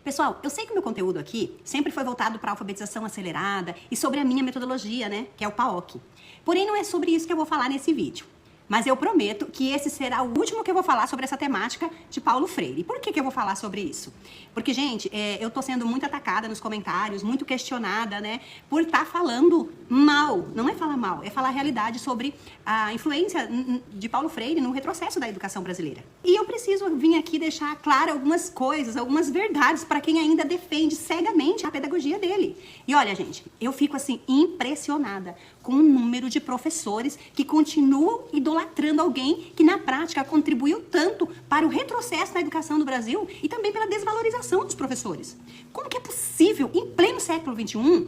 Pessoal, eu sei que o meu conteúdo aqui sempre foi voltado para alfabetização acelerada e sobre a minha metodologia, né, que é o PAOK. Porém, não é sobre isso que eu vou falar nesse vídeo. Mas eu prometo que esse será o último que eu vou falar sobre essa temática de Paulo Freire. E por que eu vou falar sobre isso? Porque, gente, eu tô sendo muito atacada nos comentários, muito questionada, né, por estar falando mal. Não é falar mal, é falar a realidade sobre a influência de Paulo Freire no retrocesso da educação brasileira. E eu preciso vir aqui deixar claro algumas coisas, algumas verdades para quem ainda defende cegamente a pedagogia dele. E olha, gente, eu fico assim impressionada com o número de professores que continuam idolatrando alguém que na prática contribuiu tanto para o retrocesso na educação do Brasil e também pela desvalorização dos professores. Como que é possível, em pleno século XXI,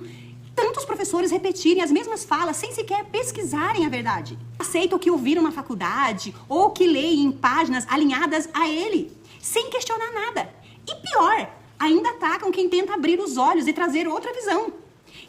tantos professores repetirem as mesmas falas sem sequer pesquisarem a verdade? Aceitam o que ouviram na faculdade ou que leem em páginas alinhadas a ele, sem questionar nada. E pior, ainda atacam quem tenta abrir os olhos e trazer outra visão.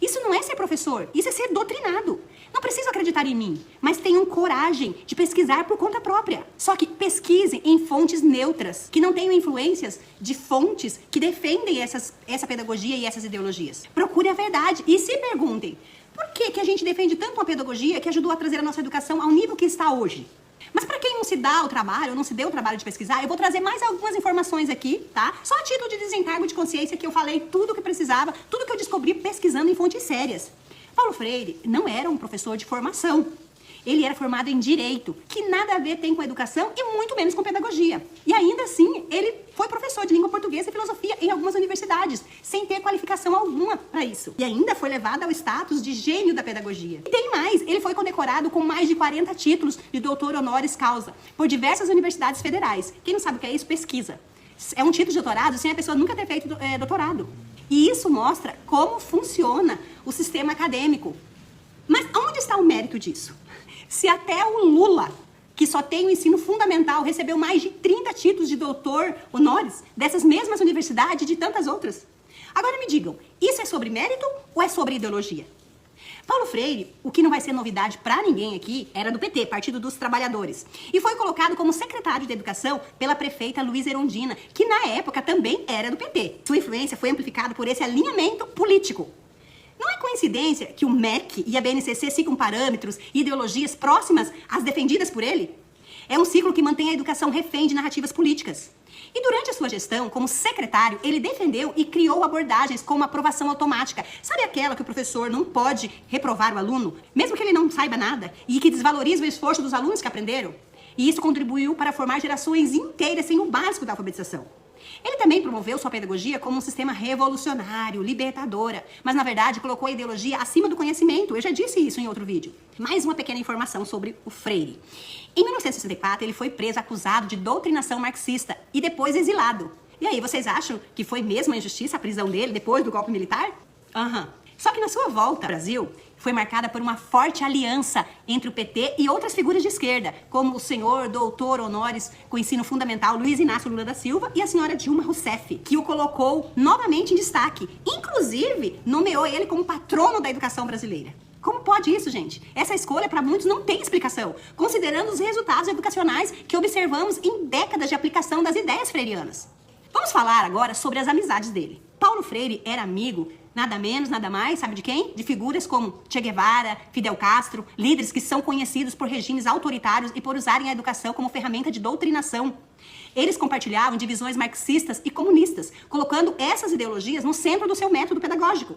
Isso não é ser professor, isso é ser doutrinado. Não preciso acreditar em mim, mas tenham coragem de pesquisar por conta própria. Só que pesquisem em fontes neutras, que não tenham influências de fontes que defendem essa pedagogia e essas ideologias. Procure a verdade e se perguntem, por que a gente defende tanto uma pedagogia que ajudou a trazer a nossa educação ao nível que está hoje? Mas para quem não se dá o trabalho, ou não se deu o trabalho de pesquisar, eu vou trazer mais algumas informações aqui, tá? Só a título de desencargo de consciência que eu falei tudo o que precisava, tudo que eu descobri pesquisando em fontes sérias. Paulo Freire não era um professor de formação. Ele era formado em Direito, que nada a ver tem com educação e muito menos com pedagogia. E ainda assim, ele foi professor de língua portuguesa e filosofia em algumas universidades, sem ter qualificação alguma para isso. E ainda foi levado ao status de gênio da pedagogia. E tem mais, ele foi condecorado com mais de 40 títulos de doutor honoris causa por diversas universidades federais. Quem não sabe o que é isso, pesquisa. É um título de doutorado sem a pessoa nunca ter feito doutorado. E isso mostra como funciona o sistema acadêmico. Mas onde está o mérito disso? Se até o Lula, que só tem o ensino fundamental, recebeu mais de 30 títulos de doutor honoris dessas mesmas universidades e de tantas outras. Agora me digam, isso é sobre mérito ou é sobre ideologia? Paulo Freire, o que não vai ser novidade para ninguém aqui, era do PT, Partido dos Trabalhadores. E foi colocado como secretário de Educação pela prefeita Luísa Erundina, que na época também era do PT. Sua influência foi amplificada por esse alinhamento político. Não é coincidência que o MEC e a BNCC sigam parâmetros e ideologias próximas às defendidas por ele? É um ciclo que mantém a educação refém de narrativas políticas. E durante a sua gestão, como secretário, ele defendeu e criou abordagens como aprovação automática. Sabe aquela que o professor não pode reprovar o aluno, mesmo que ele não saiba nada, e que desvaloriza o esforço dos alunos que aprenderam? E isso contribuiu para formar gerações inteiras sem o básico da alfabetização. Ele também promoveu sua pedagogia como um sistema revolucionário, libertadora, mas na verdade colocou a ideologia acima do conhecimento. Eu já disse isso em outro vídeo. Mais uma pequena informação sobre o Freire. Em 1964, ele foi preso acusado de doutrinação marxista e depois exilado. E aí, vocês acham que foi mesmo uma injustiça a prisão dele depois do golpe militar? Só que na sua volta ao Brasil, foi marcada por uma forte aliança entre o PT e outras figuras de esquerda, como o senhor doutor honoris com ensino fundamental Luiz Inácio Lula da Silva e a senhora Dilma Rousseff, que o colocou novamente em destaque. Inclusive, nomeou ele como patrono da educação brasileira. Como pode isso, gente? Essa escolha, para muitos, não tem explicação, considerando os resultados educacionais que observamos em décadas de aplicação das ideias freirianas. Vamos falar agora sobre as amizades dele. Paulo Freire era amigo, nada menos, nada mais, sabe de quem? De figuras como Che Guevara, Fidel Castro, líderes que são conhecidos por regimes autoritários e por usarem a educação como ferramenta de doutrinação. Eles compartilhavam divisões marxistas e comunistas, colocando essas ideologias no centro do seu método pedagógico.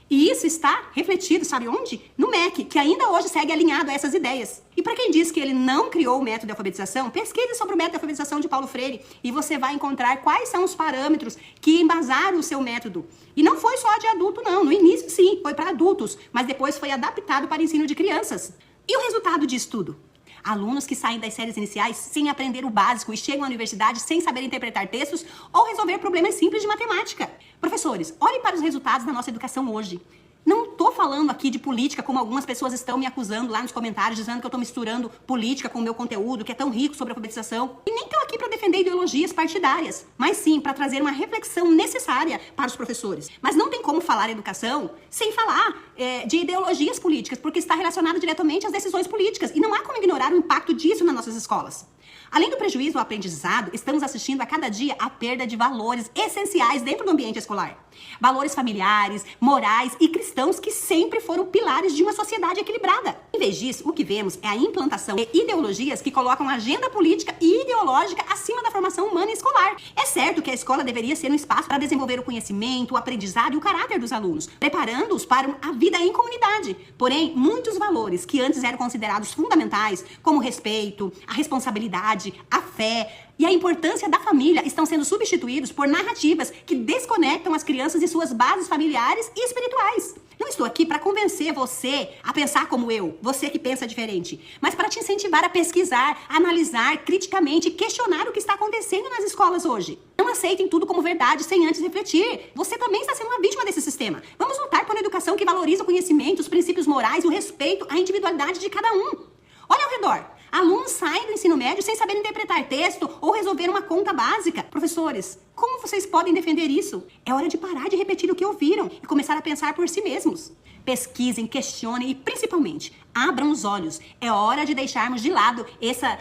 E isso está refletido, sabe onde? No MEC, que ainda hoje segue alinhado a essas ideias. E para quem diz que ele não criou o método de alfabetização, pesquise sobre o método de alfabetização de Paulo Freire e você vai encontrar quais são os parâmetros que embasaram o seu método. E não foi só de adulto, não. No início, sim, foi para adultos, mas depois foi adaptado para ensino de crianças. E o resultado disso tudo? Alunos que saem das séries iniciais sem aprender o básico e chegam à universidade sem saber interpretar textos ou resolver problemas simples de matemática. Professores, olhem para os resultados da nossa educação hoje. Não estou falando aqui de política, como algumas pessoas estão me acusando lá nos comentários, dizendo que eu estou misturando política com o meu conteúdo, que é tão rico sobre alfabetização. E nem estou aqui para defender ideologias partidárias, mas sim para trazer uma reflexão necessária para os professores. Mas não tem como falar educação sem falar de ideologias políticas, porque está relacionado diretamente às decisões políticas. E não há como ignorar o impacto disso nas nossas escolas. Além do prejuízo ao aprendizado, estamos assistindo a cada dia a perda de valores essenciais dentro do ambiente escolar. Valores familiares, morais e cristãos que sempre foram pilares de uma sociedade equilibrada. Em vez disso, o que vemos é a implantação de ideologias que colocam a agenda política e ideológica acima da formação humana e escolar. É certo que a escola deveria ser um espaço para desenvolver o conhecimento, o aprendizado e o caráter dos alunos, preparando-os para a vida em comunidade. Porém, muitos valores que antes eram considerados fundamentais, como o respeito, a responsabilidade, a fé e a importância da família, estão sendo substituídos por narrativas que desconectam as crianças de suas bases familiares e espirituais. Não estou aqui para convencer você a pensar como eu, você que pensa diferente, mas para te incentivar a pesquisar, analisar criticamente e questionar o que está acontecendo nas escolas hoje. Não aceitem tudo como verdade sem antes refletir. Você também está sendo uma vítima desse sistema. Vamos lutar por uma educação que valoriza o conhecimento, os princípios morais e o respeito à individualidade de cada um. Olha ao redor. Alunos saem do ensino médio sem saber interpretar texto ou resolver uma conta básica. Professores, como vocês podem defender isso? É hora de parar de repetir o que ouviram e começar a pensar por si mesmos. Pesquisem, questionem e, principalmente, abram os olhos. É hora de deixarmos de lado essa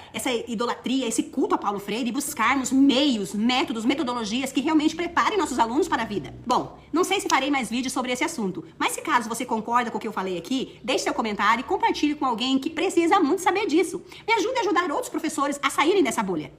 idolatria, esse culto a Paulo Freire e buscarmos meios, métodos, metodologias que realmente preparem nossos alunos para a vida. Bom, não sei se farei mais vídeos sobre esse assunto, mas se caso você concorda com o que eu falei aqui, deixe seu comentário e compartilhe com alguém que precisa muito saber disso. Me ajude a ajudar outros professores a saírem dessa bolha.